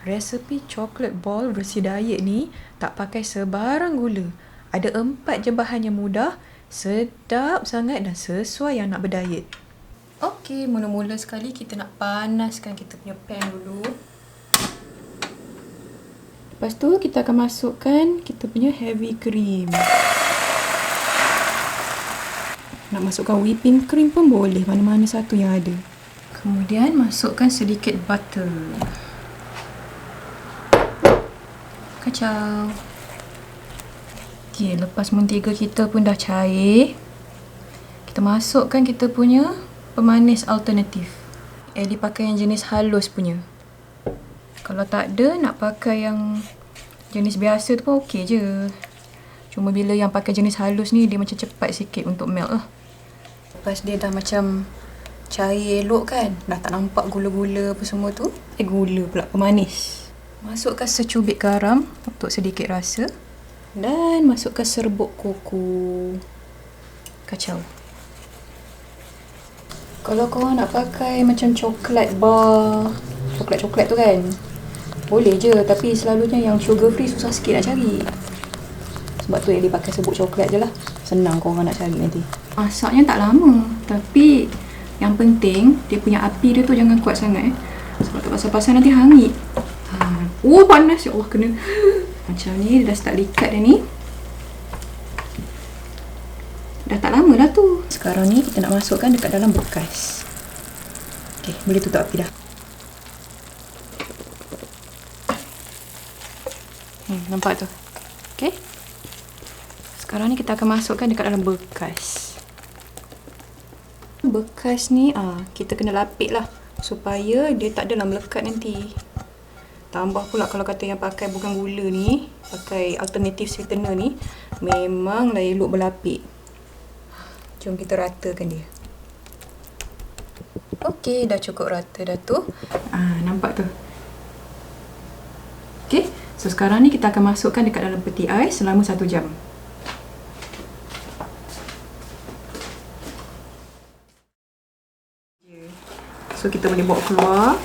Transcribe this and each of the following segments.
Resepi coklat ball versi diet ni tak pakai sebarang gula. Ada 4 je bahan yang mudah, sedap sangat dan sesuai yang nak berdiet. Okey, mula-mula sekali kita nak panaskan kita punya pan dulu. Lepas tu kita akan masukkan kita punya heavy cream. Nak masukkan whipping cream pun boleh, mana-mana satu yang ada. Kemudian masukkan sedikit butter. Kacau. Okey, lepas mentega kita pun dah cair, kita masukkan kita punya pemanis alternatif. Ellie pakai yang jenis halus punya. Kalau tak ada, nak pakai yang jenis biasa tu pun okey je. Cuma bila yang pakai jenis halus ni, dia macam cepat sikit untuk melt lah. Lepas dia dah macam cair elok kan, dah tak nampak gula-gula apa semua tu. Gula pula, pemanis. Masukkan secubit garam untuk sedikit rasa. Dan masukkan serbuk koko. Kacau. Kalau korang nak pakai macam coklat bar, coklat-coklat tu kan, boleh je. Tapi selalunya yang sugar free susah sikit nak cari. Sebab tu Ellie pakai serbuk coklat je lah. Senang korang nak cari nanti. Masaknya tak lama. Tapi yang penting dia punya api dia tu jangan kuat sangat. Sebab tak pasal-pasal nanti hangit. Oh panas, ya Allah, kena. Macam ni, dia dah start likat dah ni. Dah tak lama dah tu. Sekarang ni kita nak masukkan dekat dalam bekas. Okey, boleh tutup api dah. Nampak tu? Okey. Sekarang ni kita akan masukkan dekat dalam bekas. Bekas ni, kita kena lapik lah. Supaya dia tak adalah melekat nanti. Tambah pula kalau kata yang pakai bukan gula ni, pakai alternatif sweetener ni, memanglah elok berlapik. Jom kita ratakan dia. Okey, dah cukup rata dah tu. Nampak tu? Okey, so sekarang ni kita akan masukkan dekat dalam peti ais selama 1 jam. So kita boleh bawa keluar.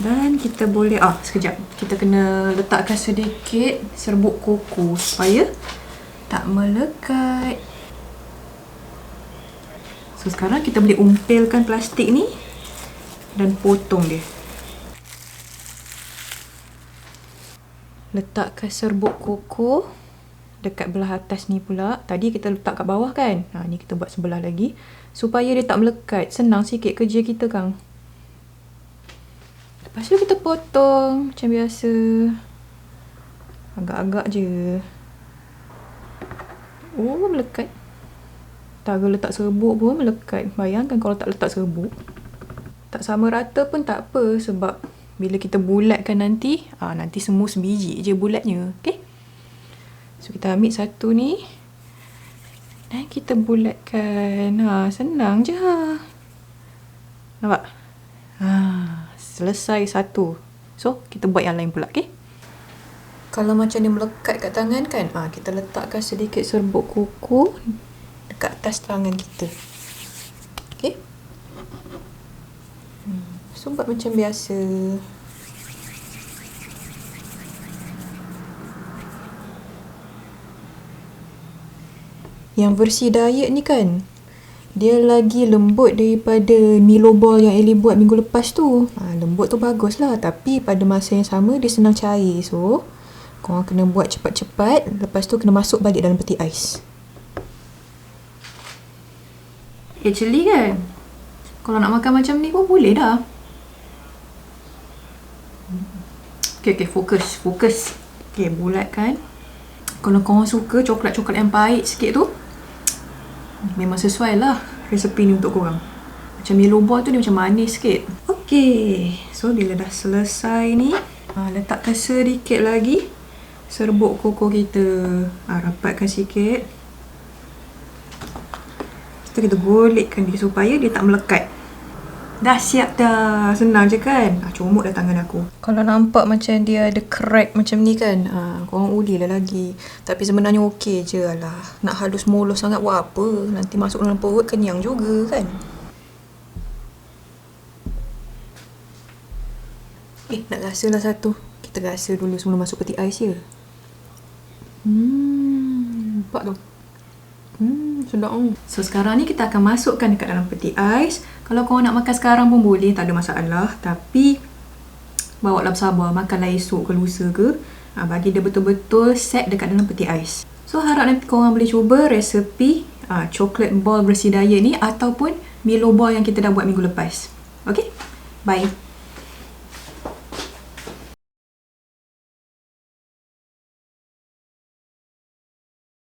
Dan kita boleh, sekejap. Kita kena letakkan sedikit serbuk koko supaya tak melekat. So sekarang kita boleh umpilkan plastik ni dan potong dia. Letakkan serbuk koko dekat belah atas ni pula. Tadi kita letak kat bawah kan? Ni kita buat sebelah lagi supaya dia tak melekat. Senang sikit kerja kita, Kang. Lepas tu kita potong macam biasa. Agak-agak je. Oh, melekat. Tak letak serbuk pun melekat. Bayangkan kalau tak letak serbuk. Tak sama rata pun tak apa. Sebab bila kita bulatkan nanti, nanti semua sebiji je bulatnya. Okay? So, kita ambil satu ni. Dan kita bulatkan. Senang je. Nampak? Selesai satu. So, kita buat yang lain pula, okay? Kalau macam dia melekat kat tangan kan, kita letakkan sedikit serbuk koko dekat atas tangan kita. Okay? So, buat macam biasa. Yang versi diet ni kan, dia lagi lembut daripada Milo ball yang Ellie buat minggu lepas tu. Lembut tu bagus lah. Tapi pada masa yang sama, dia senang cair. So, korang kena buat cepat-cepat. Lepas tu kena masuk balik dalam peti ais. Actually kan, kalau nak makan macam ni pun boleh dah. Okay, fokus. Okay, bulatkan. Kalau korang suka coklat-coklat yang pahit sikit tu, memang sesuai lah resepi ni untuk korang. Macam Milo ball tu dia macam manis sikit. Okay, so bila dah selesai ni, letakkan sedikit lagi serbuk koko kita. Rapatkan sikit. Kita golekkan dia supaya dia tak melekat. Dah siap dah. Senang je kan? Comot dah tangan aku. Kalau nampak macam dia ada crack macam ni kan, korang ulilah lagi. Tapi sebenarnya okey je lah. Nak halus mulus sangat buat apa? Nanti masuk dalam perut kenyang juga kan? Nak rasa lah satu. Kita rasa dulu sebelum masuk peti ais je. Nampak tu? Sedap. So sekarang ni kita akan masukkan dekat dalam peti ais. Kalau korang nak makan sekarang pun boleh, tak ada masalah. Tapi bawa lah bersabar, makanlah esok ke lusa ke. Bagi dia betul-betul set dekat dalam peti ais. So harap nanti korang boleh cuba resepi coklat ball bersih daya ni ataupun Milo ball yang kita dah buat minggu lepas. Okay? Bye.